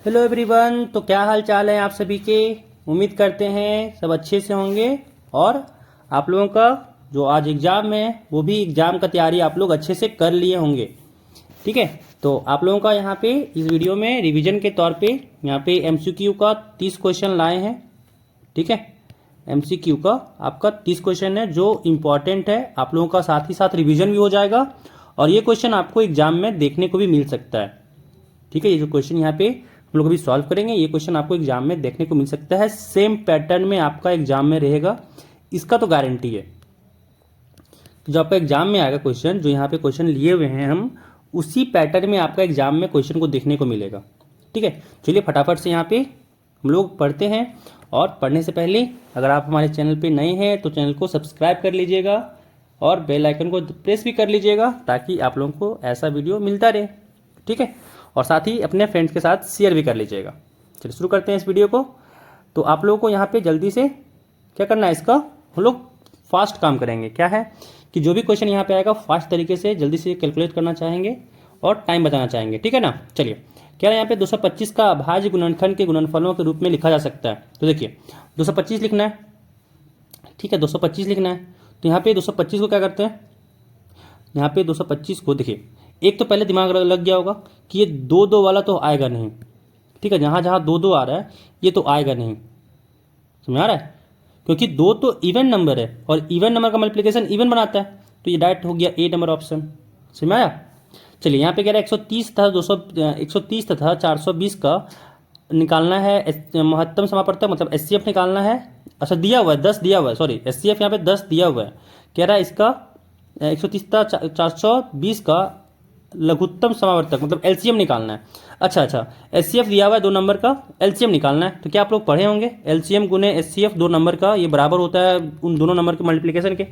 Hello everyone. तो क्या हाल चाल है आप सभी के। उम्मीद करते हैं सब अच्छे से होंगे और आप लोगों का जो आज एग्ज़ाम है वो भी एग्ज़ाम का तैयारी आप लोग अच्छे से कर लिए होंगे। ठीक है, तो आप लोगों का यहाँ पे इस वीडियो में रिवीजन के तौर पे यहाँ पे एमसीक्यू का 30 क्वेश्चन लाए हैं। ठीक है, एमसीक्यू का आपका 30 क्वेश्चन है जो इम्पॉर्टेंट है आप लोगों का, साथ ही साथ रिवीजन भी हो जाएगा और ये क्वेश्चन आपको एग्जाम में देखने को भी मिल सकता है। ठीक है, ये जो क्वेश्चन यहाँ पे हम लोग अभी सॉल्व करेंगे ये क्वेश्चन आपको एग्जाम में देखने को मिल सकता है, सेम पैटर्न में आपका एग्जाम में रहेगा, इसका तो गारंटी है। तो जो आपका एग्जाम में आएगा क्वेश्चन, जो यहाँ पे क्वेश्चन लिए हुए हैं हम, उसी पैटर्न में आपका एग्जाम में क्वेश्चन को देखने को मिलेगा। ठीक है, चलिए फटाफट से यहाँ पे हम लोग पढ़ते हैं। और पढ़ने से पहले अगर आप हमारे चैनल पे नए हैं तो चैनल को सब्सक्राइब कर लीजिएगा और बेल आइकन को प्रेस भी कर लीजिएगा ताकि आप लोगों को ऐसा वीडियो मिलता रहे। ठीक है, और साथ ही अपने फ्रेंड्स के साथ शेयर भी कर लीजिएगा। चलिए शुरू करते हैं इस वीडियो को। तो आप लोगों को यहाँ पे जल्दी से क्या करना है, इसका हम लोग फास्ट काम करेंगे। क्या है कि जो भी क्वेश्चन यहाँ पे आएगा फास्ट तरीके से जल्दी से कैलकुलेट करना चाहेंगे और टाइम बताना चाहेंगे। ठीक है ना। चलिए, क्या है यहाँ पे 225 का अभाज्य गुणनखंड के गुणनफलों के रूप में लिखा जा सकता है। तो देखिए 225 लिखना है। ठीक है, 225 लिखना है। तो यहाँ पे 225 को क्या करते हैं, यहाँ पे 225 को देखिए, एक तो पहले दिमाग लग गया होगा कि ये दो दो वाला तो आएगा नहीं। ठीक है, जहाँ जहाँ दो दो आ रहा है ये तो आएगा नहीं, समझ आ रहा है, क्योंकि दो तो इवन नंबर है और इवन नंबर का मल्टीप्लिकेशन इवन बनाता है। तो ये डायरेक्ट हो गया ए नंबर ऑप्शन। समझ में आया। चलिए यहाँ पे कह रहा है 130 तथा 130 तथा 420 का निकालना है महत्तम समापवर्तक, मतलब एचसीएफ निकालना है। अच्छा दिया हुआ है 10 दिया हुआ है, सॉरी एचसीएफ यहाँ पे 10 दिया हुआ है। कह रहा है इसका 130 तथा 420 का लघुत्तम समावर्तक मतलब एलसीएम निकालना है। अच्छा एचसीएफ दिया हुआ है 2 नंबर का, एलसीएम निकालना है। तो क्या आप लोग पढ़े होंगे, एलसीएम गुने एचसीएफ 2 नंबर का ये बराबर होता है उन दोनों नंबर के मल्टीप्लिकेशन के।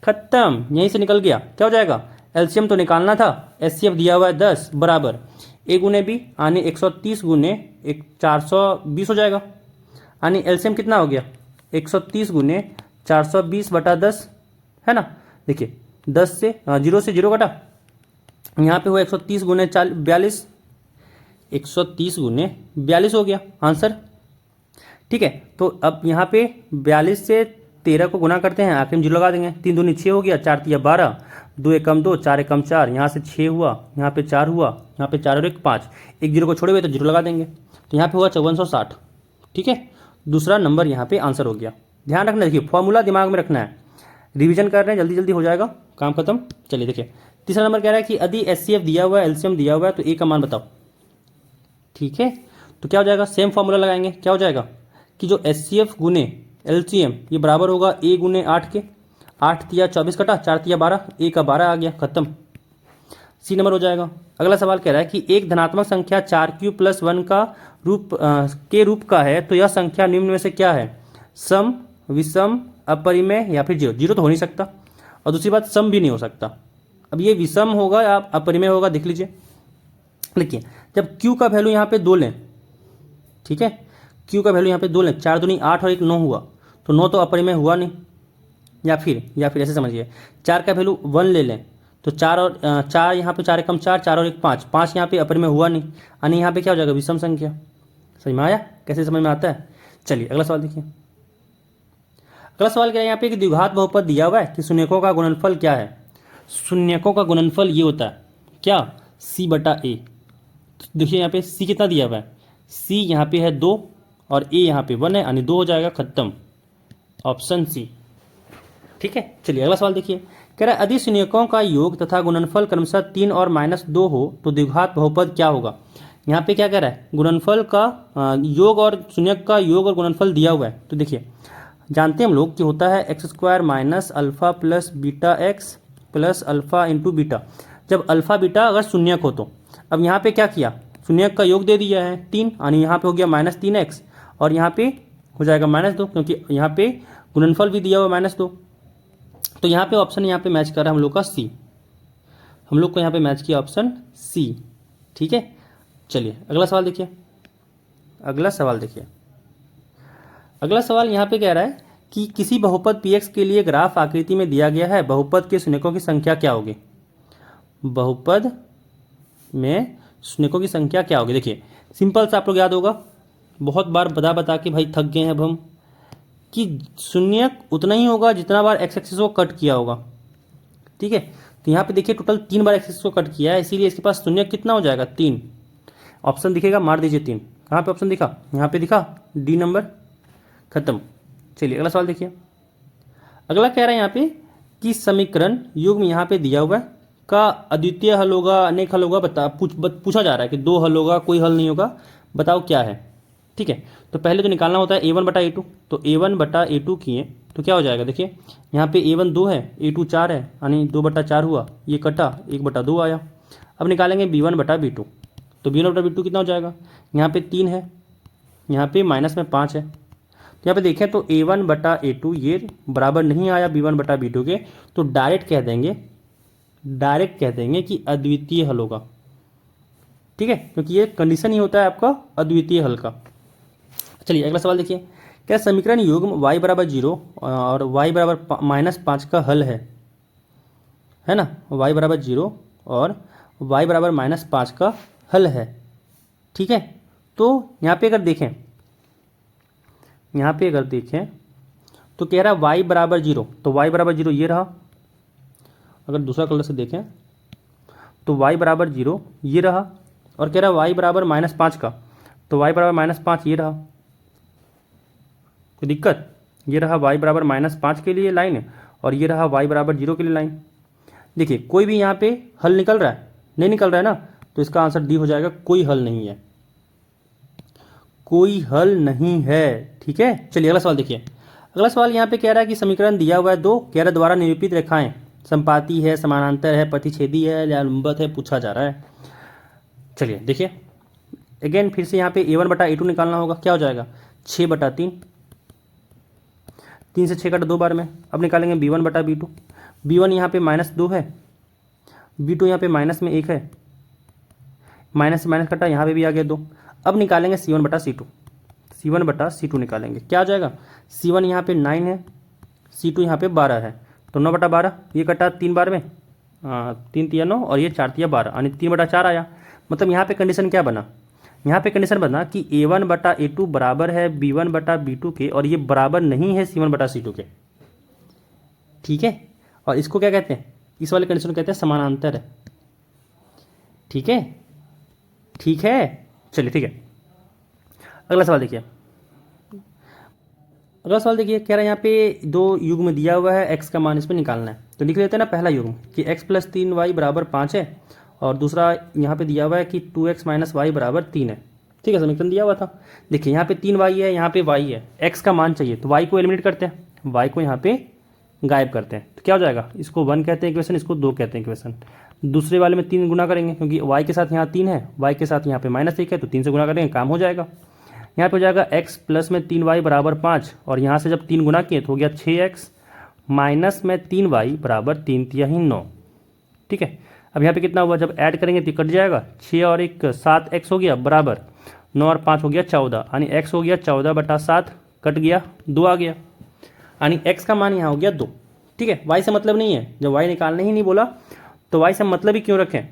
खत्म, यहीं से निकल गया। क्या हो जाएगा, एलसीएम तो निकालना था, एचसीएफ दिया हुआ है 10 बराबर ए गुने बी यानी 130 गुने 420 हो जाएगा। यानी एलसीएम कितना हो गया, 130 गुने 420 बटा 10 है ना। देखिए 10 से 0 से 0 कटा, यहाँ पे हुआ 130 गुने 42, 130 गुने 42 हो गया आंसर। ठीक है, तो अब यहाँ पे 42 से 13 को गुना करते हैं, आखिर में 0 लगा देंगे। 3 दूनी 6 हो गया, 4 तिया 12, 2 एकम 2, 4 एकम 4, यहाँ से 6 हुआ, यहाँ पे 4 हुआ, यहाँ पे 4 और 1 5, एक 0 को छोड़े हुए तो 0 लगा देंगे। तो यहाँ पे हुआ 5460। ठीक है, दूसरा नंबर यहाँ पे आंसर हो गया। ध्यान रखना, देखिए फॉर्मूला दिमाग में रखना है, रिवीजन कर रहे हैं, जल्दी जल्दी हो जाएगा काम खत्म। चलिए देखिए तीसरा नंबर कह रहा है कि यदि एचसीएफ दिया हुआ है एलसीएम दिया हुआ है तो ए का मान बताओ। ठीक है, तो क्या हो जाएगा, सेम फॉर्मूला लगाएंगे। क्या हो जाएगा कि जो एचसीएफ गुने एलसीएम ये बराबर होगा ए गुने 8 के, 8 तिया 24 कटा, 4 तिया 12, ए का 12 आ गया, खत्म। सी नंबर हो जाएगा। अगला सवाल कह रहा है कि एक धनात्मक संख्या 4q + 1 का रूप का है तो यह संख्या निम्न में से क्या है, सम, विषम, अपरिमेय या फिर जीरो। जीरो तो हो नहीं सकता और दूसरी बात सम भी नहीं हो सकता। अब ये विषम होगा या अपरिमेय होगा देख लीजिए। देखिए जब q का वैल्यू यहाँ पे 2 लें, ठीक है, q का वैल्यू यहाँ पे 2 लें, 4 दूनी 8 और 1 9 हुआ, तो 9 तो अपरिमेय हुआ नहीं। या फिर ऐसे समझिए 4 का वैल्यू 1 ले लें तो 4 और 4 यहाँ पे 4 एकम 4, 4 और 1 5, 5 यहाँ पे अपरिमेय हुआ नहीं, यानी यहाँ पे क्या हो जाएगा, विषम संख्या। समझ में आया, कैसे समझ में आता है। चलिए अगला सवाल देखिए। अगला सवाल क्या है यहाँ पे कि द्विघात बहुपद दिया हुआ है कि शून्यकों का गुणनफल क्या है। शून्यकों का गुणनफल ये होता है क्या, c बटा a। देखिए यहाँ पे c कितना दिया हुआ है, c यहाँ पे है 2 और a यहाँ पे 1 है, यानी 2 हो जाएगा, खत्म, ऑप्शन सी। ठीक है, चलिए अगला सवाल देखिए। कह रहा है यदि शून्यकों का योग तथा गुणनफल क्रमशः 3 और -2 हो तो द्विघात बहुपद क्या होगा। यहाँ पे क्या कह रहा है, गुणनफल का योग और शून्यक का योग और गुणनफल दिया हुआ है। तो देखिए जानते हैं हम लोग कि होता है x² - alpha + beta x + alpha × beta, जब अल्फा बीटा अगर शून्यक हो तो। अब यहाँ पे क्या किया, शून्यक का योग दे दिया है 3, यानी यहाँ पे हो गया -3x और यहाँ पे हो जाएगा -2, क्योंकि यहाँ पे गुणनफल भी दिया हुआ -2। तो यहाँ पे ऑप्शन यहाँ पे मैच कर रहा है हम लोग का सी, हम लोग को यहाँ पे मैच किया ऑप्शन सी। ठीक है, चलिए अगला सवाल देखिए। अगला सवाल यहाँ पे कह रहा है कि किसी बहुपद px के लिए ग्राफ आकृति में दिया गया है, बहुपद के शून्यकों की संख्या क्या होगी। बहुपद में शून्यकों की संख्या क्या होगी। देखिए सिंपल सा आप लोग याद होगा, बहुत बार बता के भाई थक गए हैं अब हम, कि शून्य उतना ही होगा जितना बार एक्स एक्सिस को कट किया होगा। ठीक है, तो यहाँ पे देखिए टोटल 3 बार एक्सिस को कट किया है, इसीलिए इसके पास शून्य कितना हो जाएगा 3। ऑप्शन दिखेगा, मार दीजिए 3। कहाँ पे ऑप्शन दिखा, यहाँ पे दिखा, डी नंबर, खत्म। चलिए अगला सवाल देखिए। अगला कह रहा है यहाँ पे कि समीकरण युग्म यहाँ पे दिया हुआ है का अद्वितीय हल होगा, अनेक हल होगा, पूछा जा रहा है कि 2 हल होगा, कोई हल नहीं होगा, बताओ क्या है। ठीक है, तो पहले तो निकालना होता है A1 बटा A2, तो A1 बटा A2 किए तो क्या हो जाएगा। देखिए यहाँ पे A1 2 है, A2 4 है, यानी 2 बटा 4 हुआ, ये कटा 1 बटा 2 आया। अब निकालेंगे B1 बटा B2, तो B1 बटा B2 कितना हो जाएगा, यहाँ पे 3 है, यहाँ पे माइनस में 5 है, तो यहाँ पे देखें तो A1 बटा A2 ये बराबर नहीं आया B1 बटा B2 के, तो डायरेक्ट कह देंगे कि अद्वितीय हल होगा। ठीक है, क्योंकि ये कंडीशन ही होता है आपका अद्वितीय हल का। चलिए अगला सवाल देखिए, क्या समीकरण युग्म y बराबर 0 और y बराबर -5 का हल है ना। y बराबर 0 और y बराबर -5 का हल है। ठीक है, तो यहाँ पे अगर देखें तो कह रहा है y बराबर 0, तो y बराबर 0 ये रहा। अगर दूसरा कलर से देखें तो y बराबर 0 ये रहा, और कह रहा है y बराबर -5 का, तो y बराबर -5 ये रहा। कोई दिक्कत, ये रहा y बराबर -5 के लिए लाइन, और ये रहा y बराबर 0 के लिए लाइन। देखिए कोई भी यहाँ पे हल निकल रहा है, नहीं निकल रहा है ना, तो इसका आंसर डी हो जाएगा, कोई हल नहीं है, कोई हल नहीं है। ठीक है, चलिए अगला सवाल देखिए। अगला सवाल यहाँ पे कह रहा है कि समीकरण दिया हुआ है 2, कह रहा है द्वारा निरूपित रेखाएं संपाती है, समानांतर है, प्रतिच्छेदी है या लंबवत है, पूछा जा रहा है। चलिए देखिए अगेन फिर से यहाँ पे A1 बटा A2 निकालना होगा, क्या हो जाएगा 6 बटा 3, 3 से 6 कटा 2 बार में। अब निकालेंगे B1 बटा B2, B1 यहाँ पे -2 है, B2 यहाँ पे माइनस में 1 है, माइनस से माइनस कटा, यहाँ पे भी आ गया 2। अब निकालेंगे C1 बटा C2, C1 बटा C2 निकालेंगे, क्या आ जाएगा, C1 यहाँ पे 9 है, C2 यहाँ पे 12 है, तो 9 बटा 12, ये कटा 3 बार में, 3 तिया 9 और ये 4 तिया 12, यानी 3 बटा 4 आया। मतलब यहाँ पे कंडीशन क्या बना, यहाँ पे कंडीशन बना कि A1 बटा A2 बराबर है B1 बटा B2 के, और ये बराबर नहीं है C1 बटा C2 के। ठीक है, और इसको क्या कहते हैं, इस वाले कंडीशन को कहते हैं समानांतर है। ठीक है, ठीक है, चलिए ठीक है। अगला सवाल देखिए, कह रहा है यहाँ पे 2 युग्म दिया हुआ है, x का मान इसमें निकालना है, तो लिख लेते हैं ना पहला युग्म कि x + 3y बराबर 5 है, और दूसरा यहाँ पे दिया हुआ है कि 2x - y बराबर 3 है। ठीक है, समीकरण दिया हुआ था। देखिए यहाँ पे 3y है, यहाँ पे y है, x का मान चाहिए, तो y को एलिमिनेट करते हैं, y को यहाँ पे गायब करते हैं, तो क्या हो जाएगा, इसको 1 कहते हैं इक्वेशन, इसको 2 कहते हैं इक्वेशन। दूसरे वाले में 3 गुना करेंगे, क्योंकि y के साथ यहाँ 3 है, y के साथ यहाँ पे -1 है, तो 3 से गुना करेंगे, काम हो जाएगा। यहाँ पे हो जाएगा x प्लस में 3y बराबर 5, और यहाँ से जब 3 गुना किए तो हो गया 6x माइनस में 3y बराबर 3 तिहाई 9। ठीक है, अब यहाँ पे कितना हुआ, जब ऐड करेंगे तो कट जाएगा, 6 और 1 7x हो गया बराबर 9 और 5 हो गया 14, यानी x हो गया 14 बटा 7, कट गया 2 आ गया, यानी x का मान यहाँ हो गया 2। ठीक है, y से मतलब नहीं है, जब y निकालने ही नहीं बोला तो y से मतलब ही क्यों रखें।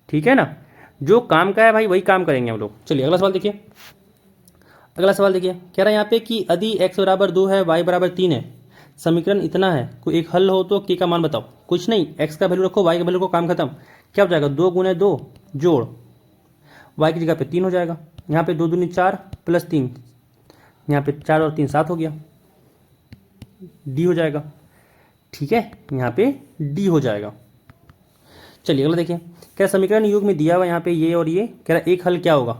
ठीक है ना, जो काम का है भाई वही काम करेंगे हम लोग। चलिए अगला सवाल देखिए। कह रहा है यहाँ पे कि यदि x बराबर 2 है, y बराबर 3 है, समीकरण इतना है, कोई एक हल हो तो k का मान बताओ। कुछ नहीं, x का वैल्यू रखो, y का वैल्यू को, काम खत्म। क्या हो जाएगा, 2 × 2 जोड़ y की जगह पे 3 हो जाएगा, यहाँ पे 2 दूनी 4 प्लस 3, यहाँ पे 4 और 3 7 हो गया, d हो जाएगा। ठीक है, यहाँ पे d हो जाएगा। चलिए अगला देखिए, क्या समीकरण युग्म में दिया हुआ यहाँ पे ये और ये, कह रहा है एक हल क्या होगा,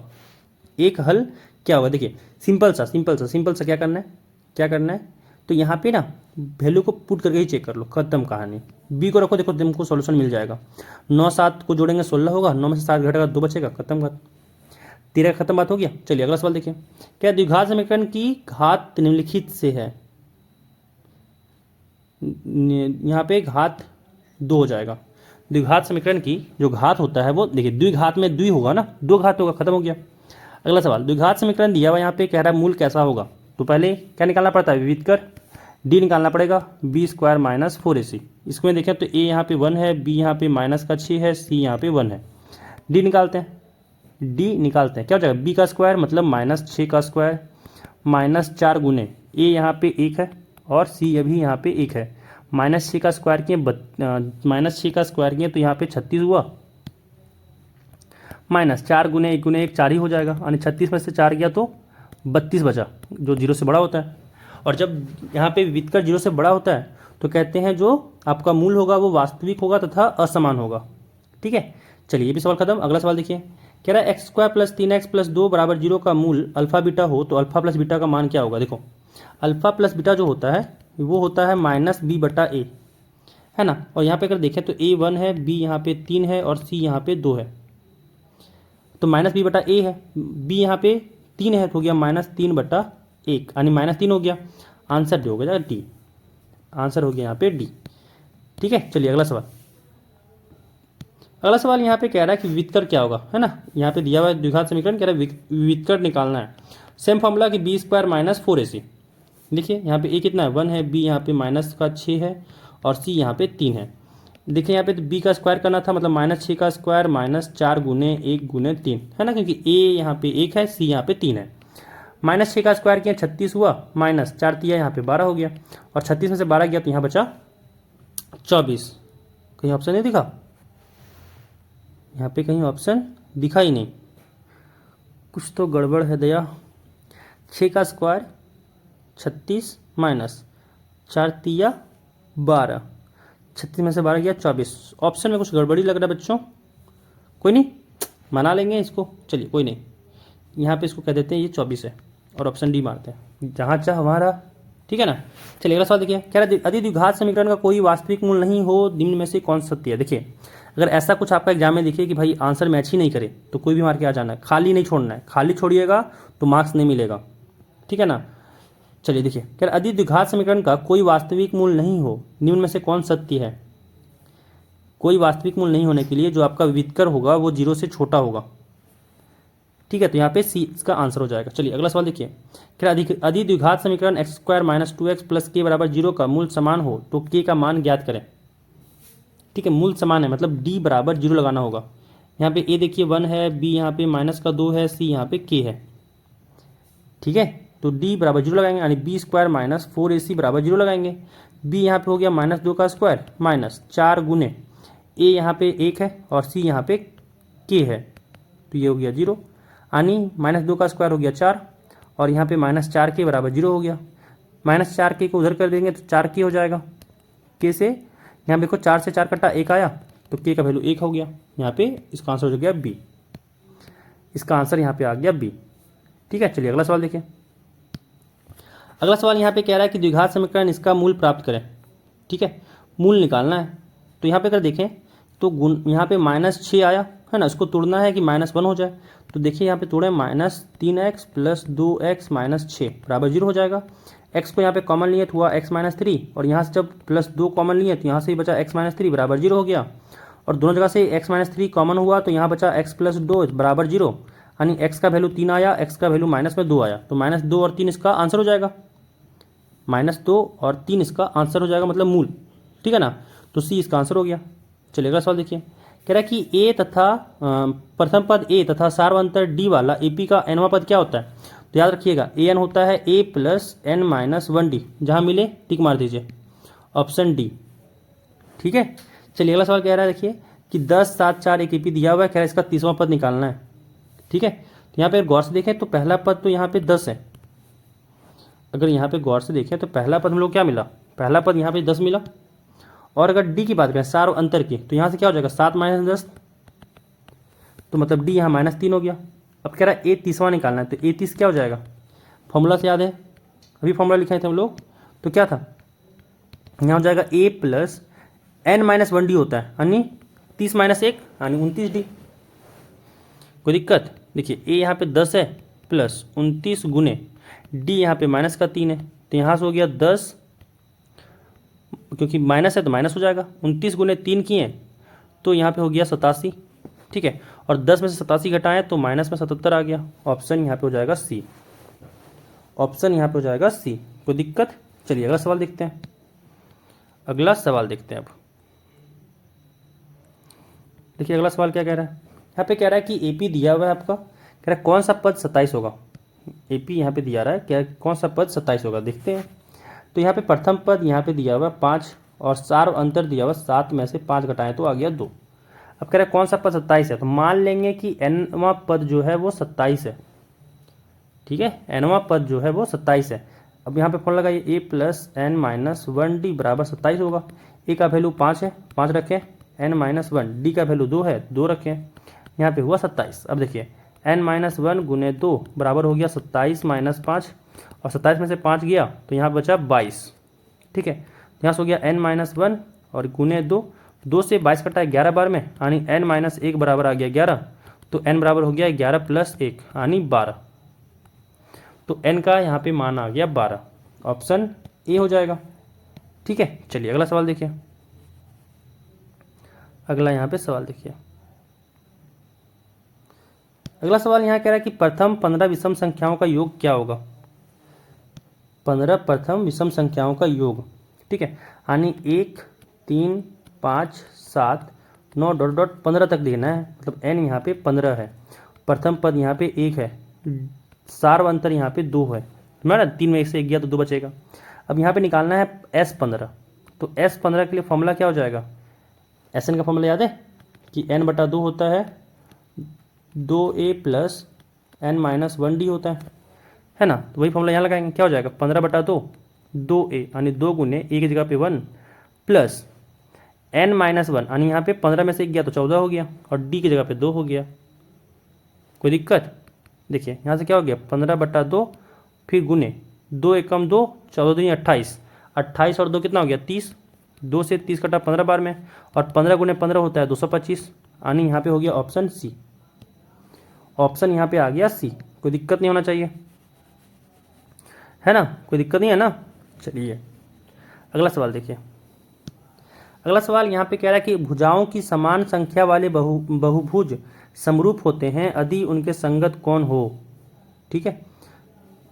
एक हल क्या होगा। देखिए सिंपल सा क्या करना है, तो यहाँ पे ना वैल्यू को पुट करके ही चेक कर लो, खत्म कहानी। बी को रखो, देखो तुमको सॉल्यूशन मिल जाएगा। 9 7 को जोड़ेंगे 16 होगा, 9 में से 7 घटेगा 2 बचेगा, खत्म 13 खत्म, बात हो गया। चलिए अगला सवाल देखिए, क्या द्विघात समीकरण की घात निम्नलिखित से है, यहाँ पे घात 2 हो जाएगा। द्विघात समीकरण की जो घात होता है वो, देखिए द्विघात में द्वि होगा ना, 2 घात होगा, खत्म हो गया। अगला सवाल, द्विघात समीकरण दिया हुआ यहाँ पे, कह रहा है मूल कैसा होगा, तो पहले क्या निकालना पड़ता है, विविध कर, डी निकालना पड़ेगा, b² - 4ac। इसको में देखें तो a यहाँ पे 1 है, b यहाँ पे -6 है, c यहाँ पे 1 है, डी निकालते हैं। डी निकालते हैं, क्या हो जाएगा बी का स्क्वायर मतलब -6 का स्क्वायर -4 गुने ए यहाँ पे 1 है और सी अभी यहाँ पे 1 है। -6 का स्क्वायर किए -6 का स्क्वायर किए तो यहाँ पे 36 हुआ, -4 गुने 1 4 ही हो जाएगा, यानी 36 में से 4 गया तो 32 बचा, जो 0 से बड़ा होता है। और जब यहाँ पे वितकर 0 से बड़ा होता है तो कहते हैं जो आपका मूल होगा वो वास्तविक होगा तथा असमान होगा। ठीक है, चलिए ये भी सवाल खत्म। अगला सवाल देखिए, कह रहा है x² + 3x + 2 = 0 का मूल अल्फा बीटा हो तो अल्फा प्लस बीटा का मान क्या होगा। देखो अल्फा प्लस बीटा जो होता है वो होता है -b/a, है ना। और यहाँ पे अगर देखें तो a 1 है, b यहाँ पे 3 है और c यहाँ पे 2 है, तो -b/a है, b यहाँ पे 3 है तो हो गया -3/1 यानी -3 हो गया। आंसर जो हो गया डी, आंसर हो गया यहाँ पे डी। ठीक है, चलिए अगला सवाल। अगला सवाल यहाँ पे कह रहा है कि वितकर क्या होगा, है ना। यहाँ पे दिया हुआ है द्विघात समीकरण, कह रहा है वितकर निकालना है। सेम फॉर्मूला कि b² - 4ac। देखिए यहाँ पे a कितना है 1 है, b यहाँ पे -6 है और c यहाँ पे 3 है। देखिए यहाँ पे तो b का स्क्वायर करना था, मतलब -6 का स्क्वायर -4 गुने 1 गुने 3, है ना, क्योंकि a यहाँ पे 1 है, c यहाँ पे 3 है। -6 का स्क्वायर किया 36 हुआ, -4 दिया यहाँ पे 12 हो गया, और 36 में से 12 गया तो यहाँ बचा 24। कहीं ऑप्शन नहीं दिखा, यहाँ पे कहीं ऑप्शन दिखा ही नहीं, कुछ तो गड़बड़ है दया। 6 का स्क्वायर 36 -4 तिया 12, 36 में से 12 गया 24। ऑप्शन में कुछ गड़बड़ी लग रहा है बच्चों, कोई नहीं मना लेंगे इसको, चलिए कोई नहीं, यहाँ पे इसको कह देते हैं ये 24 है और ऑप्शन डी मारते हैं, जहाँ चाह वहाँ रहा। ठीक है ना, चलिए अगला सवाल देखिए, कह रहा है यदि द्विघात समीकरण का कोई वास्तविक मूल नहीं हो निम्न में से कौन सा सत्य है। देखिए अगर ऐसा कुछ आपका एग्जाम में दिखे कि भाई आंसर मैच ही नहीं करे तो कोई भी मार के आ जाना है, खाली नहीं छोड़ना है, खाली छोड़िएगा तो मार्क्स नहीं मिलेगा। ठीक है ना, चलिए देखिए, कह रहा यदि द्विघात समीकरण का कोई वास्तविक मूल नहीं हो निम्न में से कौन सत्य है। कोई वास्तविक मूल नहीं होने के लिए जो आपका वितकर होगा वो 0 से छोटा होगा। ठीक है, तो यहाँ पे सी इसका आंसर हो जाएगा। चलिए अगला सवाल देखिए, क्या यदि द्विघात समीकरण x² - 2x + k = 0 का मूल समान हो तो k का मान ज्ञात करें। ठीक है, मूल समान है मतलब d = 0 लगाना होगा। यहाँ पे a देखिए 1 है, b यहाँ पे -2 है, c यहाँ पे k है। ठीक है, तो d = 0 लगाएंगे, यानी b² - 4ac = 0 लगाएंगे। b यहाँ पे हो गया -2 का स्क्वायर -4 गुने a यहाँ पे 1 है और c यहाँ पे k है, तो ये हो गया 0, यानी -2 का स्क्वायर हो गया 4 और यहाँ पे -4k = 0 हो गया। -4k को उधर कर देंगे तो 4k हो जाएगा। k से यहाँ देखो 4 से 4 कटा 1 आया तो k का वैल्यू 1 हो गया। यहाँ पे इसका आंसर हो गया बी, इसका आंसर यहाँ पे आ गया बी। ठीक है, चलिए अगला सवाल देखिए। अगला सवाल यहाँ पे कह रहा है कि द्विघात समीकरण इसका मूल प्राप्त करें। ठीक है, मूल निकालना है, तो यहाँ पे अगर देखें तो यहाँ पे -6 आया है ना, इसको तोड़ना है कि -1 हो जाए। तो देखिए यहाँ पे तोड़े -3x + 2x - 6 = 0 हो जाएगा। x को यहाँ पे कॉमन लिए तो हुआ x - 3 और यहाँ से जब +2 कॉमन लिए तो यहाँ से ही बचा x - 3 = 0 हो गया। और दोनों जगह से x - 3 कॉमन हुआ तो यहाँ बचा x + 2 = 0, यानी x का वैल्यू 3 आया, x का वैल्यू -2 आया, तो -2 और 3 इसका आंसर हो जाएगा। -2 और 3 इसका आंसर हो जाएगा, मतलब मूल। ठीक है ना, तो सी इसका आंसर हो गया। चलिए अगला सवाल देखिए, कह रहा है कि ए तथा प्रथम पद ए तथा सार्वंतर डी वाला एपी का nवां पद क्या होता है। तो याद रखिएगा an होता है a + n - 1d, जहाँ मिले टिक मार दीजिए, ऑप्शन डी। ठीक है, चलिए अगला सवाल कह रहा है देखिए कि 10 7 4 एक एपी दिया हुआ है, कह रहा है इसका तीसवां पद निकालना है। ठीक है, तो यहाँ पे गौर से देखें तो पहला पद तो यहाँ पे 10 है। अगर यहाँ पे गौर से देखें तो पहला पद हम लोग क्या मिला, पहला पद यहाँ पे 10 मिला। और अगर डी की बात करें सार अंतर की, तो यहाँ से क्या हो जाएगा 7 - 10, तो मतलब डी यहाँ -3 हो गया। अब कह रहा है ए तीसवां निकालना है, तो ए 30 क्या हो जाएगा, फॉर्मूला से याद है, अभी फॉर्मूला लिखे थे हम लोग, तो क्या था यहाँ हो जाएगा a + n - 1d होता है, यानी 30 - 1 यानी 29d। कोई दिक्कत, देखिए a यहाँ पे 10 है प्लस 29 गुने d यहाँ पे -3 है, तो यहाँ से हो गया 10, क्योंकि माइनस है तो माइनस हो जाएगा, 29 गुने 3 किए तो यहाँ पे हो गया 87। ठीक है, और 10 में से 87 घटाएं तो माइनस में 77 आ गया। ऑप्शन यहाँ पे हो जाएगा सी, ऑप्शन यहाँ पे हो जाएगा सी। कोई दिक्कत, चलिए अगला सवाल देखते हैं। अगला सवाल देखते हैं अब, देखिए अगला सवाल क्या कह रहा है, यहाँ पे कह रहा है कि ए पी दिया हुआ है आपका, कह रहा है कौन सा पद 27 होगा। ए पी यहाँ पे दिया रहा है, क्या कौन सा पद 27 होगा, देखते हैं। तो यहाँ पे प्रथम पद यहाँ पे दिया हुआ है 5 और सार अंतर दिया हुआ 7 में से 5 घटाएं तो आ गया 2। अब कह रहा है कौन सा पद 27 है, तो मान लेंगे कि nवां पद जो है वो 27 है। ठीक है, nवां पद जो है वो 27 है। अब यहाँ पे फॉर्मूला लगाइए, a plus N minus 1d बराबर 27 होगा। a का वैल्यू 5 है, 5 रखें, n माइनस 1, d का वैल्यू 2 है, 2 रखें, यहाँ पे हुआ 27। अब देखिए n माइनस 1 गुने 2 बराबर हो गया 27 माइनस 5, और 27 में से 5 गया तो यहाँ बचा 22। ठीक है, यहाँ से हो गया n माइनस 1 और गुने 2, 2 से 22 कटा है 11 बार में, यानी n माइनस 1 बराबर आ गया 11, तो n बराबर हो गया 11 प्लस 1 यानी 12। तो n का यहाँ पे मान आ गया 12, ऑप्शन ए हो जाएगा। ठीक है, चलिए अगला सवाल देखिए। अगला यहाँ पे सवाल देखिए। अगला सवाल यहाँ कह रहा है कि प्रथम 15 विषम संख्याओं का योग क्या होगा। 15 प्रथम विषम संख्याओं का योग, ठीक है, यानी 1 3 5 7 9 डॉट डॉट 15 तक देना है, मतलब n यहाँ पे 15 है, प्रथम पद यहाँ पे 1 है, सार अंतर यहाँ पे 2 है, ना 3 में 1 से 1 गया तो 2 बचेगा। अब यहाँ पे निकालना है S15, तो S15 के लिए फॉर्मूला क्या हो जाएगा, Sn का फॉर्मूला याद है कि n/2 होता है 2a plus n minus 1d होता है ना। तो वही फॉर्मूला यहाँ लगाएंगे, क्या हो जाएगा 15/2 2a यानी 2 गुने a की जगह पे 1 प्लस n माइनस 1 यानी यहाँ पे 15 में से 1 गया तो 14 हो गया, और d की जगह पे 2 हो गया। कोई दिक्कत, देखिए यहाँ से क्या हो गया 15/2 फिर गुने 2 एकम 2 14 दूनी 28, 28 और 2 कितना हो गया 30, 2 से 30 कटा 15 बार में, और 15 गुने 15 होता है 225, यानी यहाँ पे हो गया ऑप्शन सी। ऑप्शन यहाँ पे आ गया सी, कोई दिक्कत नहीं होना चाहिए, है ना, कोई दिक्कत नहीं है ना। चलिए अगला सवाल देखिए। अगला सवाल यहाँ पे कह रहा है कि भुजाओं की समान संख्या वाले बहुभुज समरूप होते हैं यदि उनके संगत कौन हो। ठीक है,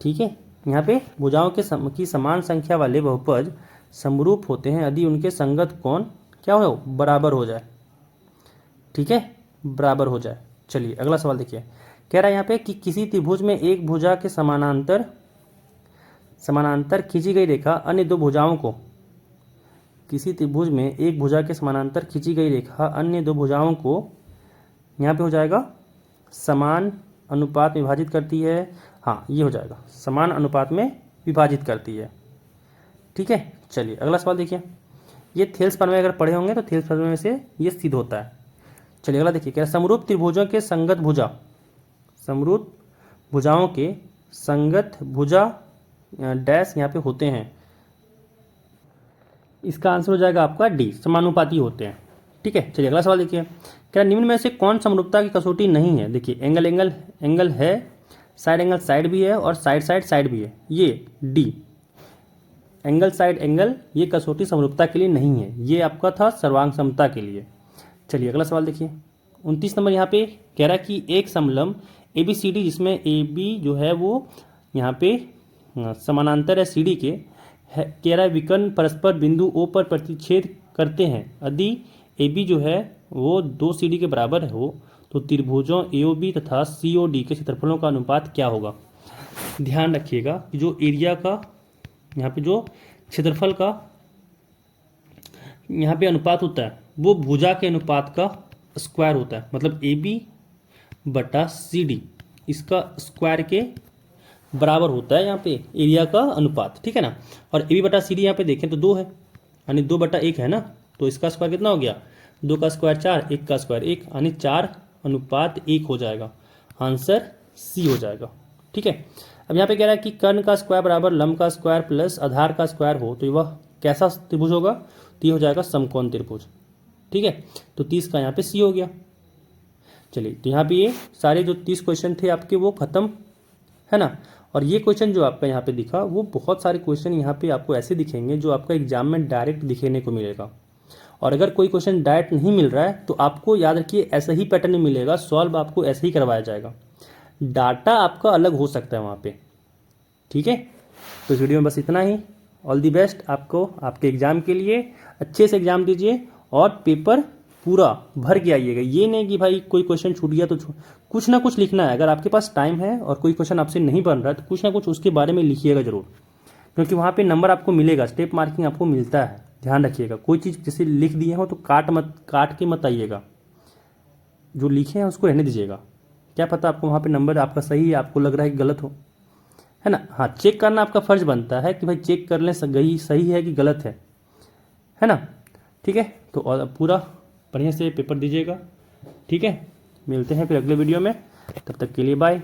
ठीक है, यहाँ पे भुजाओं की समान संख्या वाले बहुपद समरूप होते हैं यदि उनके संगत कौन क्या हो, बराबर हो जाए। ठीक है, बराबर हो जाए। चलिए अगला सवाल देखिए। कह रहा है यहाँ पे कि किसी त्रिभुज में एक भुजा के समानांतर खींची गई रेखा अन्य दो भुजाओं को, किसी त्रिभुज में एक भुजा के समानांतर खींची गई रेखा अन्य दो भुजाओं को यहाँ पे हो जाएगा समान अनुपात में विभाजित करती है। हाँ, ये हो जाएगा समान अनुपात में विभाजित करती है। ठीक है, चलिए अगला सवाल देखिए। ये थेल्स प्रमेय अगर पढ़े होंगे तो थेल्स प्रमेय से ये सिद्ध होता है। चलिए अगला देखिए, क्या समरूप त्रिभुजों के संगत भुजा, समरूप भुजाओं के संगत भुजा डैश यहाँ पे होते हैं। इसका आंसर हो जाएगा आपका डी, समानुपाती होते हैं। ठीक है, चलिए अगला सवाल देखिए। क्या निम्न में से कौन समरूपता की कसौटी नहीं है। देखिए एंगल है, साइड एंगल साइड भी है, और साइड भी है, ये डी एंगल साइड एंगल ये कसौटी समरूपता के लिए नहीं है, ये आपका था सर्वांग समता के लिए। चलिए अगला सवाल देखिए। 29 नंबर यहाँ पे कह रहा है कि एक समलंब ABCD जिसमें AB जो है वो यहाँ पे समानांतर है CD के, कह रहा है विकर्ण परस्पर बिंदु O पर प्रतिच्छेद करते हैं यदि AB जो है वो 2 CD के बराबर हो तो त्रिभुजों AOB तथा COD के क्षेत्रफलों का अनुपात क्या होगा। ध्यान रखिएगा कि जो एरिया का यहाँ पे जो क्षेत्रफल का यहाँ पे अनुपात होता है वो भुजा के अनुपात का स्क्वायर होता है, मतलब AB/CD इसका स्क्वायर के बराबर होता है यहाँ पे एरिया का अनुपात। ठीक है ना, और AB/CD यहाँ पे देखें तो 2 है, यानी 2/1 है ना, तो इसका स्क्वायर कितना हो गया 2 का स्क्वायर 4, 1 का स्क्वायर 1, यानी 4:1 हो जाएगा। आंसर सी हो जाएगा। ठीक है, अब यहाँ पे कह रहा है कि कर्ण का स्क्वायर बराबर लंब का स्क्वायर प्लस आधार का स्क्वायर हो तो वह कैसा त्रिभुज होगा, तो ये हो जाएगा समकोण त्रिभुज। ठीक है, तो 30 का यहाँ पे सी हो गया। चलिए, तो यहाँ पे ये सारे जो 30 क्वेश्चन थे आपके वो खत्म, है ना। और ये क्वेश्चन जो आपका यहाँ पे दिखा वो बहुत सारे क्वेश्चन यहाँ पे आपको ऐसे दिखेंगे जो आपका एग्जाम में डायरेक्ट दिखने को मिलेगा। और अगर कोई क्वेश्चन डायरेक्ट नहीं मिल रहा है तो आपको याद रखिए ऐसा ही पैटर्न मिलेगा, सॉल्व आपको ऐसे ही करवाया जाएगा, डाटा आपका अलग हो सकता है वहाँ पे। ठीक है, तो इस वीडियो में बस इतना ही। ऑल दी बेस्ट आपको आपके एग्ज़ाम के लिए, अच्छे से एग्ज़ाम दीजिए और पेपर पूरा भर के आइएगा। ये नहीं कि भाई कोई क्वेश्चन छूट गया तो कुछ ना कुछ लिखना है। अगर आपके पास टाइम है और कोई क्वेश्चन आपसे नहीं बन रहा है तो कुछ ना कुछ उसके बारे में लिखिएगा जरूर, क्योंकि वहाँ पे नंबर आपको मिलेगा, स्टेप मार्किंग आपको मिलता है। ध्यान रखिएगा, कोई चीज़ जैसे लिख दिए हो तो काट के मत आइएगा, जो लिखे हैं उसको रहने दीजिएगा। क्या पता आपको वहाँ पे नंबर आपका सही है, आपको लग रहा है कि गलत हो, है ना। हाँ, चेक करना आपका फर्ज बनता है कि भाई चेक कर लें सही है कि गलत है ना। ठीक है, तो और पूरा बढ़िया से पेपर दीजिएगा। ठीक है, मिलते हैं फिर अगले वीडियो में, तब तक के लिए बाय।